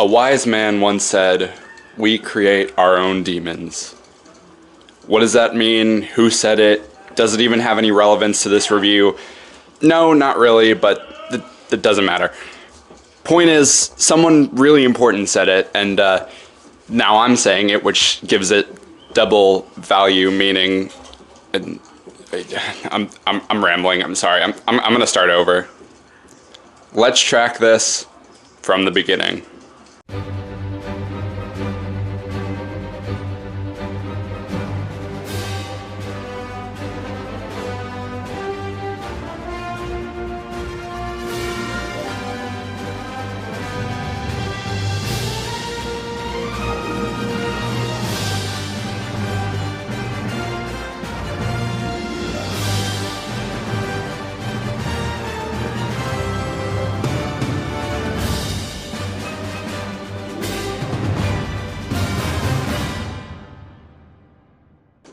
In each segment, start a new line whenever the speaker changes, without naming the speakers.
A wise man once said, "We create our own demons." What does that mean? Who said it? Does it even have any relevance to this review? No, not really, but it doesn't matter. Point is, someone really important said it, and now I'm saying it, which gives it double value, meaning... I'm rambling, I'm sorry. I'm gonna start over. Let's track this from the beginning.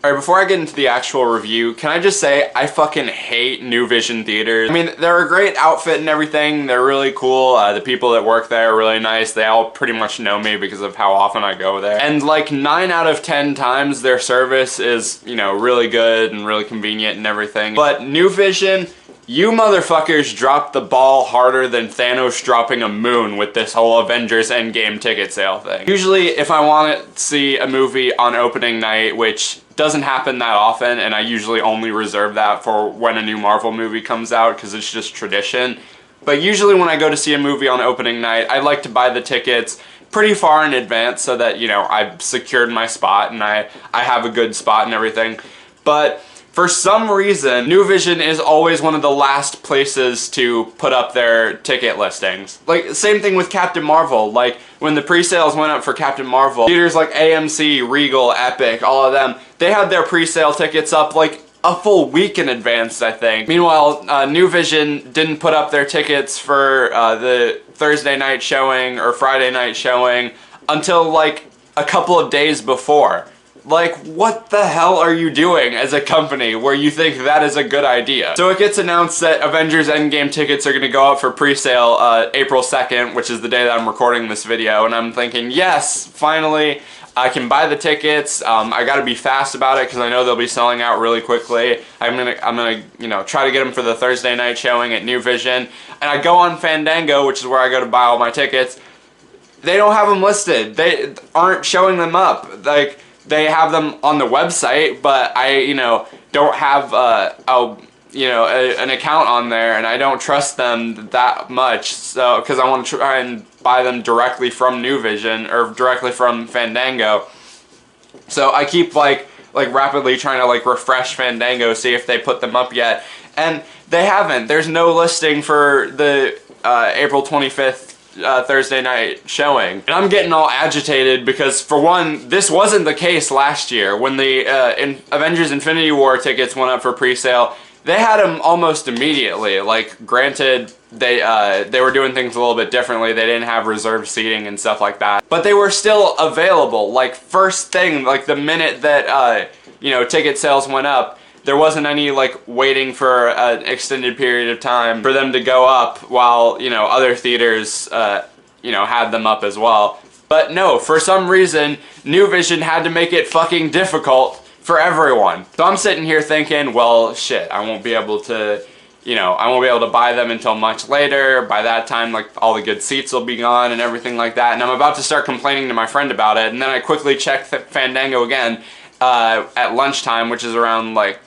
Alright, before I get into the actual review, can I just say I fucking hate New Vision theaters. I mean, they're a great outfit and everything, they're really cool, the people that work there are really nice, they all pretty much know me because of how often I go there. And like 9 out of 10 times their service is, you know, really good and really convenient and everything. But New Vision, you motherfuckers dropped the ball harder than Thanos dropping a moon with this whole Avengers Endgame ticket sale thing. Usually, if I want to see a movie on opening night, which doesn't happen that often, and I usually only reserve that for when a new Marvel movie comes out because it's just tradition. But usually when I go to see a movie on opening night, I like to buy the tickets pretty far in advance so that, you know, I've secured my spot and I have a good spot and everything. But for some reason, New Vision is always one of the last places to put up their ticket listings. Like, same thing with Captain Marvel. Like, when the pre-sales went up for Captain Marvel, theaters like AMC, Regal, Epic, all of them, they had their pre-sale tickets up like a full week in advance, I think. Meanwhile, New Vision didn't put up their tickets for the Thursday night showing or Friday night showing until like a couple of days before. Like, what the hell are you doing as a company where you think that is a good idea? So it gets announced that Avengers Endgame tickets are going to go up for pre-sale April 2nd, which is the day that I'm recording this video, and I'm thinking, yes, finally, I can buy the tickets. I gotta be fast about it because I know they'll be selling out really quickly. I'm gonna, you know, try to get them for the Thursday night showing at New Vision. And I go on Fandango, which is where I go to buy all my tickets. They don't have them listed. They aren't showing them up. Like, they have them on the website, but I, you know, don't have an account on there, and I don't trust them that much. So, because I want to try and buy them directly from New Vision or directly from Fandango. So I keep like rapidly trying to like refresh Fandango, see if they put them up yet, and they haven't. There's no listing for the April 25th. Thursday night showing. And I'm getting all agitated because, for one, this wasn't the case last year when the Avengers Infinity War tickets went up for pre-sale. They had them almost immediately. Like, granted, they were doing things a little bit differently. They didn't have reserved seating and stuff like that. But they were still available. Like, first thing, like the minute that, you know, ticket sales went up, there wasn't any, like, waiting for an extended period of time for them to go up while, you know, other theaters, you know, had them up as well. But no, for some reason, New Vision had to make it fucking difficult for everyone. So I'm sitting here thinking, well, shit, I won't be able to, you know, I won't be able to buy them until much later. By that time, like, all the good seats will be gone and everything like that. And I'm about to start complaining to my friend about it. And then I quickly check Fandango again at lunchtime, which is around, like,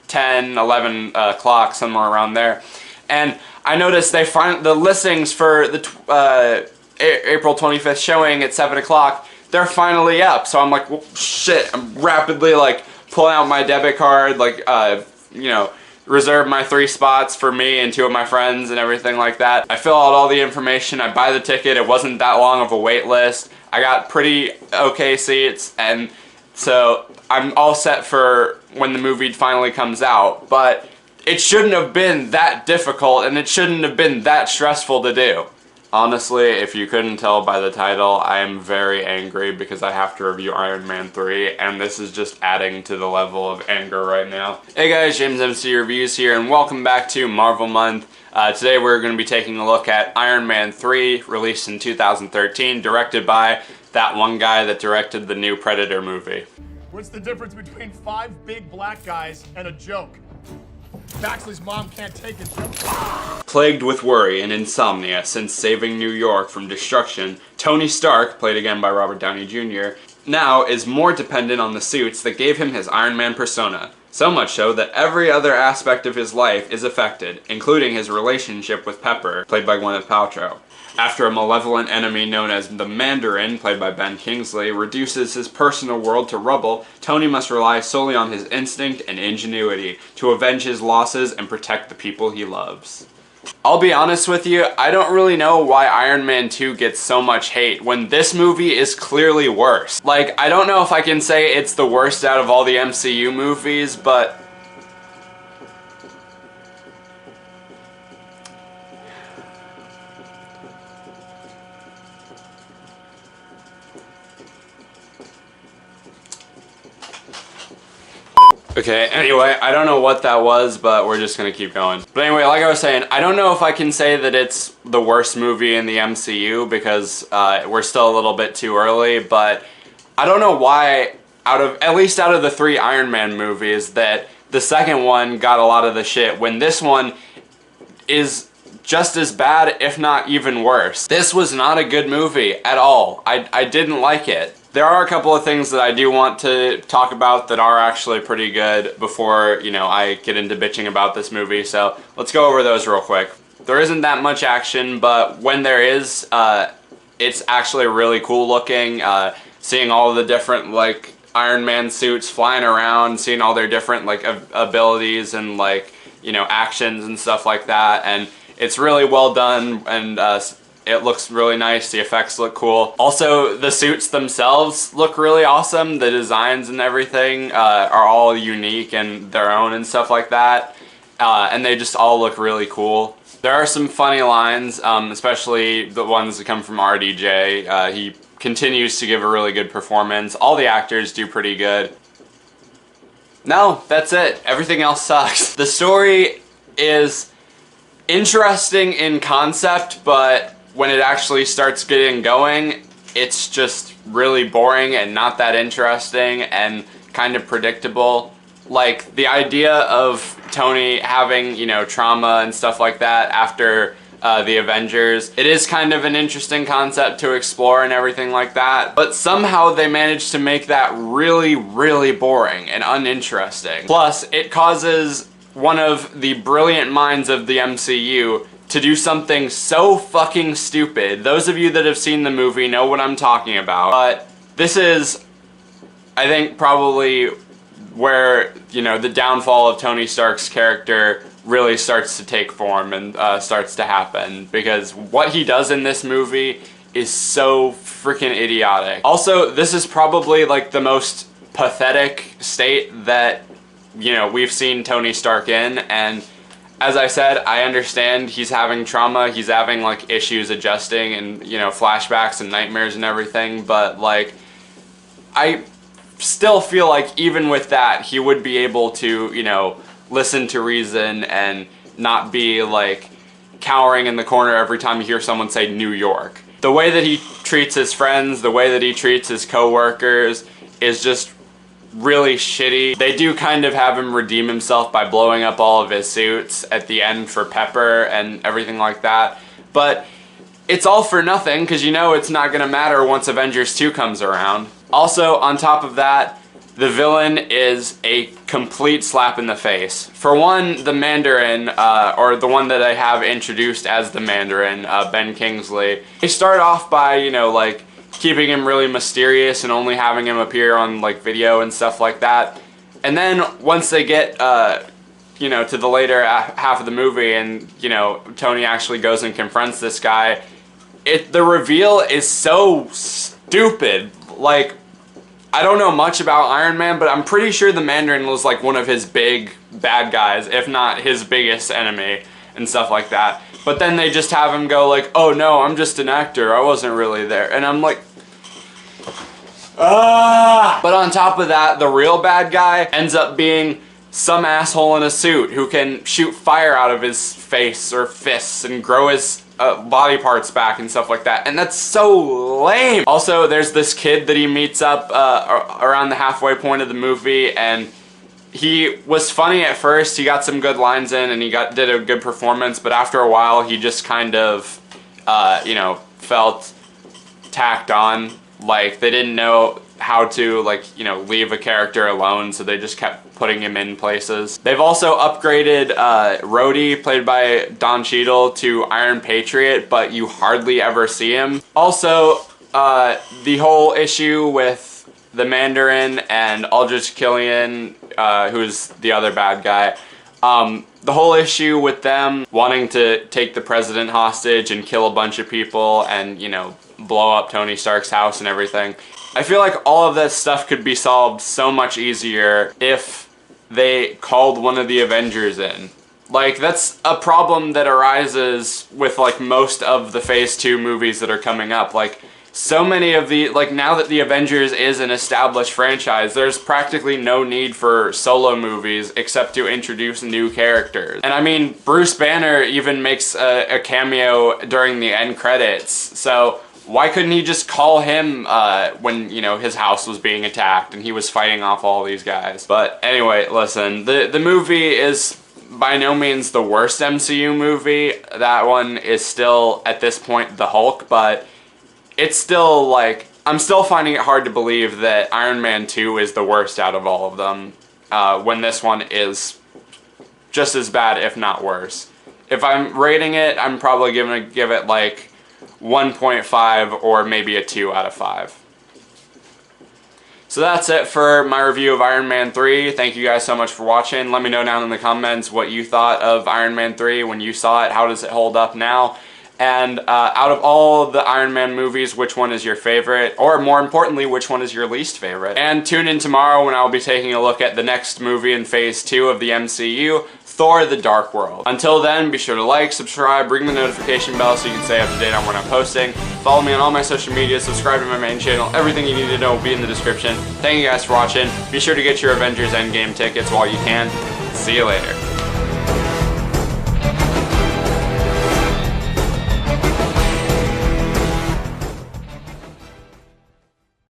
10, 11 o'clock, somewhere around there. And I noticed they find the listings for the April 25th showing at 7 o'clock, they're finally up. So I'm like, well, shit, I'm rapidly like pulling out my debit card, like, you know, reserve my 3 spots for me and 2 of my friends and everything like that. I fill out all the information, I buy the ticket, it wasn't that long of a wait list. I got pretty okay seats, and so I'm all set for when the movie finally comes out. But it shouldn't have been that difficult, and it shouldn't have been that stressful to do. Honestly, if you couldn't tell by the title, I am very angry because I have to review Iron Man 3, and this is just adding to the level of anger right now. Hey guys, JamesMCD Reviews here, and welcome back to Marvel Month. Today we're going to be taking a look at Iron Man 3, released in 2013, directed by that one guy that directed the new Predator movie.
What's the difference between 5 big black guys and a joke? Baxley's mom can't take a joke.
Plagued with worry and insomnia since saving New York from destruction, Tony Stark, played again by Robert Downey Jr., now is more dependent on the suits that gave him his Iron Man persona. So much so that every other aspect of his life is affected, including his relationship with Pepper, played by Gwyneth Paltrow. After a malevolent enemy known as the Mandarin, played by Ben Kingsley, reduces his personal world to rubble, Tony must rely solely on his instinct and ingenuity to avenge his losses and protect the people he loves. I'll be honest with you, I don't really know why Iron Man 2 gets so much hate when this movie is clearly worse. Like, I don't know if I can say it's the worst out of all the MCU movies, but okay, anyway, I don't know what that was, but we're just gonna keep going. But anyway, like I was saying, I don't know if I can say that it's the worst movie in the MCU because we're still a little bit too early, but I don't know why, at least out of the 3 Iron Man movies, that the second one got a lot of the shit when this one is just as bad, if not even worse. This was not a good movie at all. I didn't like it. There are a couple of things that I do want to talk about that are actually pretty good before, you know, I get into bitching about this movie, so let's go over those real quick. There isn't that much action, but when there is, it's actually really cool looking. Seeing all of the different, like, Iron Man suits flying around, seeing all their different, like, abilities and, like, you know, actions and stuff like that, and it's really well done, and it looks really nice, the effects look cool. Also, the suits themselves look really awesome. The designs and everything are all unique and their own and stuff like that. And they just all look really cool. There are some funny lines, especially the ones that come from RDJ. He continues to give a really good performance. All the actors do pretty good. No, that's it. Everything else sucks. The story is interesting in concept, but when it actually starts getting going, it's just really boring and not that interesting and kind of predictable. Like, the idea of Tony having, you know, trauma and stuff like that after the Avengers, it is kind of an interesting concept to explore and everything like that, but somehow they managed to make that really, really boring and uninteresting. Plus, it causes one of the brilliant minds of the MCU to do something so fucking stupid. Those of you that have seen the movie know what I'm talking about. But this is, I think, probably where, you know, the downfall of Tony Stark's character really starts to take form and starts to happen. Because what he does in this movie is so freaking idiotic. Also, this is probably like the most pathetic state that, you know, we've seen Tony Stark in, and as I said, I understand he's having trauma, he's having, like, issues adjusting and, you know, flashbacks and nightmares and everything, but, like, I still feel like even with that, he would be able to, you know, listen to reason and not be, like, cowering in the corner every time you hear someone say New York. The way that he treats his friends, the way that he treats his co-workers is just really shitty. They do kind of have him redeem himself by blowing up all of his suits at the end for Pepper and everything like that, but it's all for nothing because you know it's not gonna matter once Avengers 2 comes around. Also, on top of that, the villain is a complete slap in the face. For one, the Mandarin, or the one that I have introduced as the Mandarin, Ben Kingsley, they start off by, you know, like, keeping him really mysterious and only having him appear on, like, video and stuff like that. And then once they get, you know, to the later half of the movie and, you know, Tony actually goes and confronts this guy, the reveal is so stupid. Like, I don't know much about Iron Man, but I'm pretty sure the Mandarin was, like, one of his big bad guys, if not his biggest enemy. and stuff like that. But then they just have him go like, oh no, I'm just an actor, I wasn't really there. And I'm like, ah! But on top of that, the real bad guy ends up being some asshole in a suit who can shoot fire out of his face or fists and grow his body parts back and stuff like that. And that's so lame. Also, there's this kid that he meets up around the halfway point of the movie, and he was funny at first. He got some good lines in and he did a good performance, but after a while he just kind of, you know, felt tacked on. Like, they didn't know how to, like, you know, leave a character alone, so they just kept putting him in places. They've also upgraded Rhodey, played by Don Cheadle, to Iron Patriot, but you hardly ever see him. Also, the whole issue with the Mandarin and Aldrich Killian, who's the other bad guy, the whole issue with them wanting to take the president hostage and kill a bunch of people and, you know, blow up Tony Stark's house and everything. I feel like all of that stuff could be solved so much easier if they called one of the Avengers in. Like, that's a problem that arises with, like, most of the Phase 2 movies that are coming up. Like, so many of the, like, now that the Avengers is an established franchise, there's practically no need for solo movies except to introduce new characters. And I mean, Bruce Banner even makes a cameo during the end credits, so why couldn't he just call him when, you know, his house was being attacked and he was fighting off all these guys? But anyway, listen, the movie is by no means the worst MCU movie. That one is still, at this point, the Hulk, but it's still, like, I'm still finding it hard to believe that Iron Man 2 is the worst out of all of them, when this one is just as bad, if not worse. If I'm rating it, I'm probably gonna give it, like, 1.5 or maybe a 2 out of 5. So that's it for my review of Iron Man 3. Thank you guys so much for watching. Let me know down in the comments what you thought of Iron Man 3 when you saw it. How does it hold up now? And out of all the Iron Man movies, which one is your favorite? Or more importantly, which one is your least favorite? And tune in tomorrow when I'll be taking a look at the next movie in Phase 2 of the MCU, Thor: The Dark World. Until then, be sure to like, subscribe, ring the notification bell so you can stay up to date on when I'm posting. Follow me on all my social media, subscribe to my main channel. Everything you need to know will be in the description. Thank you guys for watching. Be sure to get your Avengers Endgame tickets while you can. See you later.